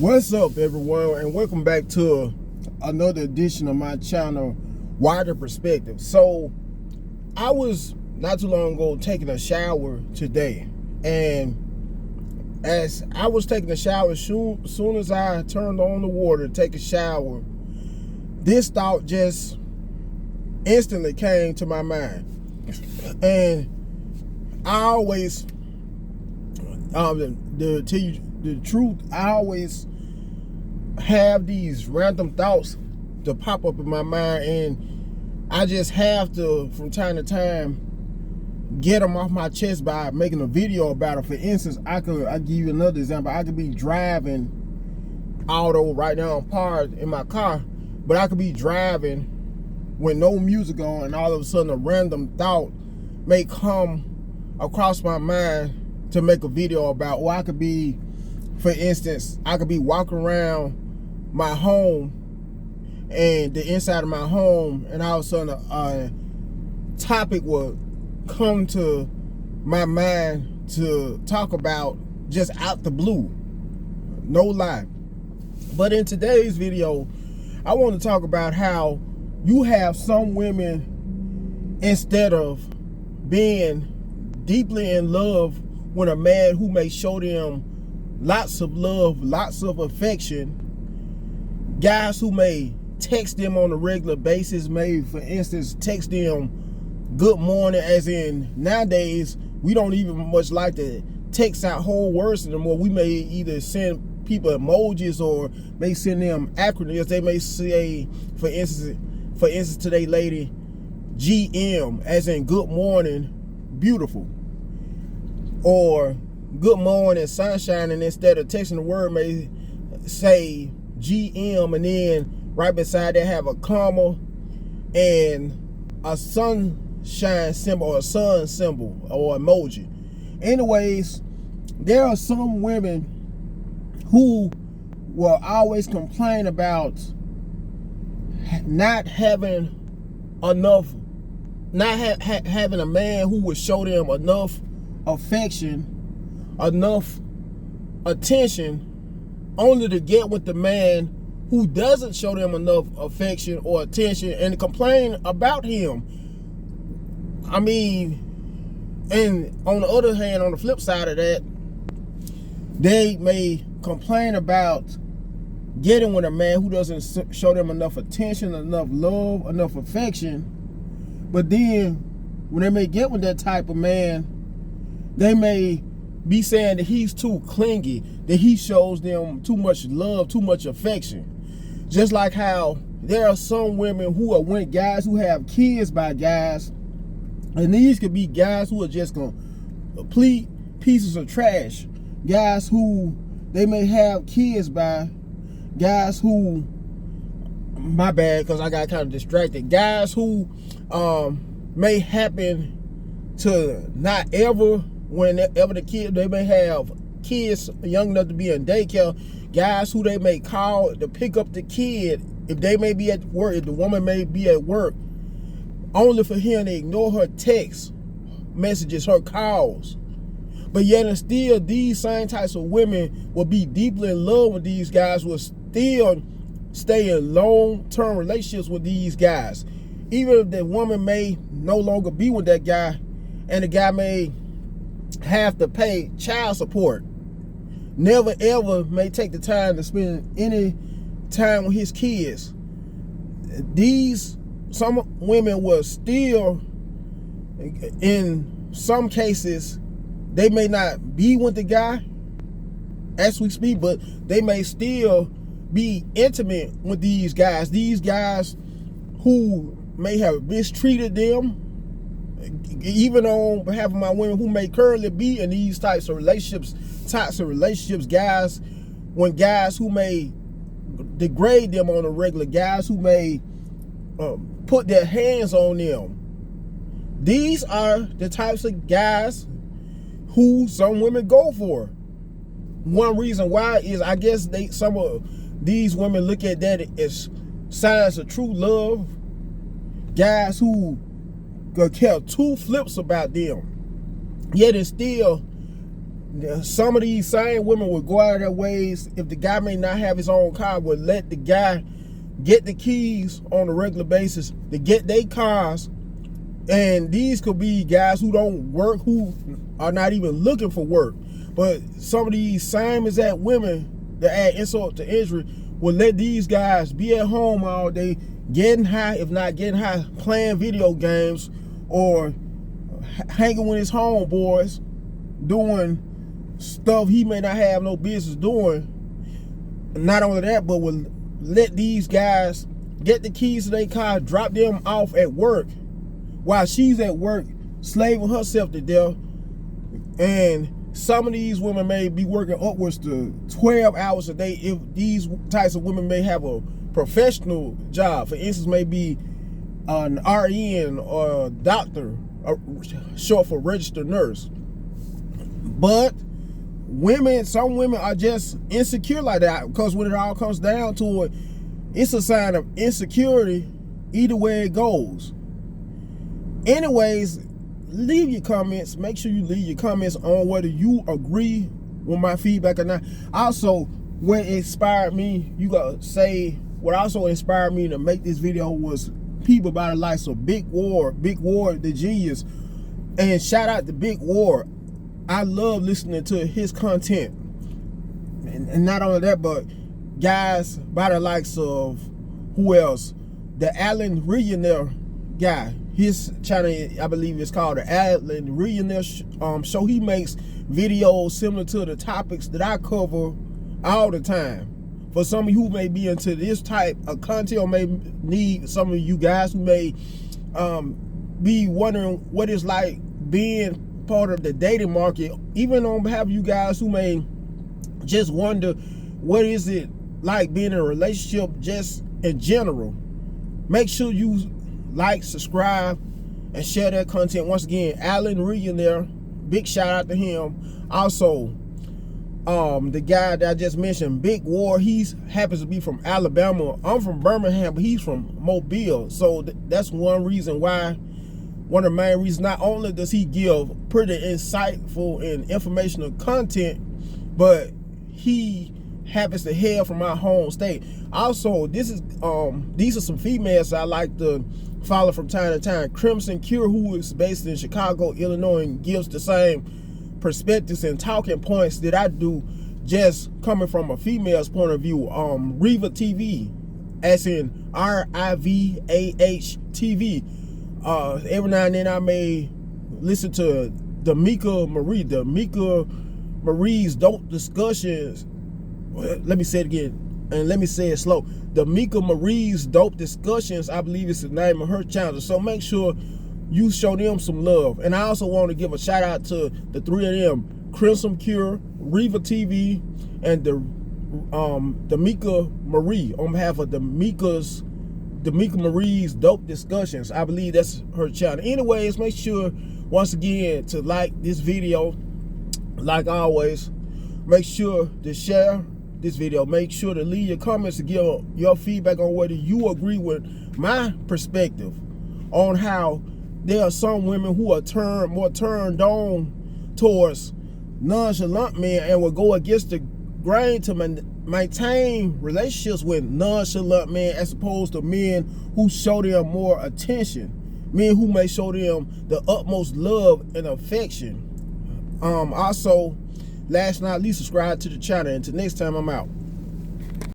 What's up, everyone, and welcome back to another edition of my channel, Wider Perspective. So I was not too long ago taking a shower today, and as I was taking a shower, soon as I turned on the water to take a shower, this thought just instantly came to my mind. And I always, to tell you the truth, I always have these random thoughts to pop up in my mind, and I just have to, from time to time, get them off my chest by making a video about it. For instance, I'll give you another example. I could be driving, although right now I'm parked in my car, but I could be driving with no music on, and all of a sudden a random thought may come across my mind to make a video about. Or I could be, for instance, I could be walking around my home and the inside of my home, and all of a sudden a topic will come to my mind to talk about just out the blue. No lie. But in today's video, I want to talk about how you have some women, instead of being deeply in love with a man who may show them lots of love, lots of affection, guys who may text them on a regular basis, may, for instance, text them good morning, as in nowadays we don't even much like to text out whole words anymore. We may either send people emojis or may send them acronyms. They may say, for instance, today, lady, GM, as in good morning, beautiful, or good morning, sunshine, and instead of texting the word, may say GM, and then right beside that have a comma and a sunshine symbol or a sun symbol or emoji. Anyways, there are some women who will always complain about not having enough, having a man who would show them enough affection, enough attention, only to get with the man who doesn't show them enough affection or attention and complain about him. I mean, and on the other hand, on the flip side of that, they may complain about getting with a man who doesn't show them enough attention, enough love, enough affection. But then when they may get with that type of man, they may be saying that he's too clingy, that he shows them too much love, too much affection. Just like how there are some women who are with guys who have kids by guys, and these could be guys who are just complete pieces of trash. Guys who they may have kids by, guys who, my bad, because I got kind of distracted, guys who may happen to not ever, whenever the kid, they may have kids young enough to be in daycare, guys who they may call to pick up the kid if they may be at work, if the woman may be at work, only for him to ignore her text messages, her calls. But yet and still, these same types of women will be deeply in love with these guys, will still stay in long-term relationships with these guys. Even if the woman may no longer be with that guy, and the guy may have to pay child support, never ever may take the time to spend any time with his kids. Some women will still, in some cases, they may not be with the guy as we speak, but they may still be intimate with these guys who may have mistreated them, even on behalf of my women who may currently be in these types of relationships, guys who may degrade them on a regular, guys who may put their hands on them. These are the types of guys who some women go for. One reason why is, I guess, some of these women look at that as signs of true love. Guys who could care two flips about them, yet and still some of these same women would go out of their ways, if the guy may not have his own car, would let the guy get the keys on a regular basis to get their cars. And these could be guys who don't work, who are not even looking for work. But some of these same exact women that add insult to injury will let these guys be at home all day, getting high, if not getting high, playing video games or hanging with his homeboys, doing stuff he may not have no business doing. Not only that, but will let these guys get the keys to their car, drop them off at work while she's at work slaving herself to death. And some of these women may be working upwards to 12 hours a day. If these types of women may have a professional job, for instance, maybe an RN or a doctor, short for registered nurse. But some women are just insecure like that, because when it all comes down to it, it's a sign of insecurity either way it goes. Anyways, leave your comments. Make sure you leave your comments on whether you agree with my feedback or not. Also, what inspired me, you gotta say, what also inspired me to make this video was people by the likes of Big War the genius. And shout out to Big War. I love listening to his content. And not only that, but guys by the likes of, who else? The Alan Millionaire guy. His channel, I believe, is called the Alan Millionaire Show. He makes videos similar to the topics that I cover all the time. For some of you who may be into this type of content, or may need, some of you guys who may be wondering what it's like being part of the dating market, even on behalf of you guys who may just wonder what is it like being in a relationship just in general, make sure you like, subscribe, and share that content. Once again, Alan Millionaire, big shout out to him. Also, the guy that I just mentioned, Big War, he happens to be from Alabama. I'm from Birmingham, but he's from Mobile. So that's one reason why, one of the main reasons. Not only does he give pretty insightful and informational content, but he happens to hail from my home state. Also, these are some females I like to follow from time to time. Crimson Cure, who is based in Chicago, Illinois, and gives the same perspectives and talking points that I do, just coming from a female's point of view. Riva TV, as in RIVAH TV. Every now and then I may listen to D'Amica Marie's dope discussions. Let me say it again, and let me say it slow. D'Amica Marie's dope discussions, I believe it's the name of her channel. So make sure you show them some love. And I also want to give a shout out to the three of them: Crimson Cure, Riva TV, and the D'Amica Marie, on behalf of D'Amica Marie's dope discussions. I believe that's her channel. Anyways, make sure once again to like this video. Like always, make sure to share this video. Make sure to leave your comments to give your feedback on whether you agree with my perspective on how there are some women who are more turned on towards nonchalant men and will go against the grain to maintain relationships with nonchalant men, as opposed to men who show them more attention, men who may show them the utmost love and affection. Also, last but not least, subscribe to the channel. Until next time, I'm out.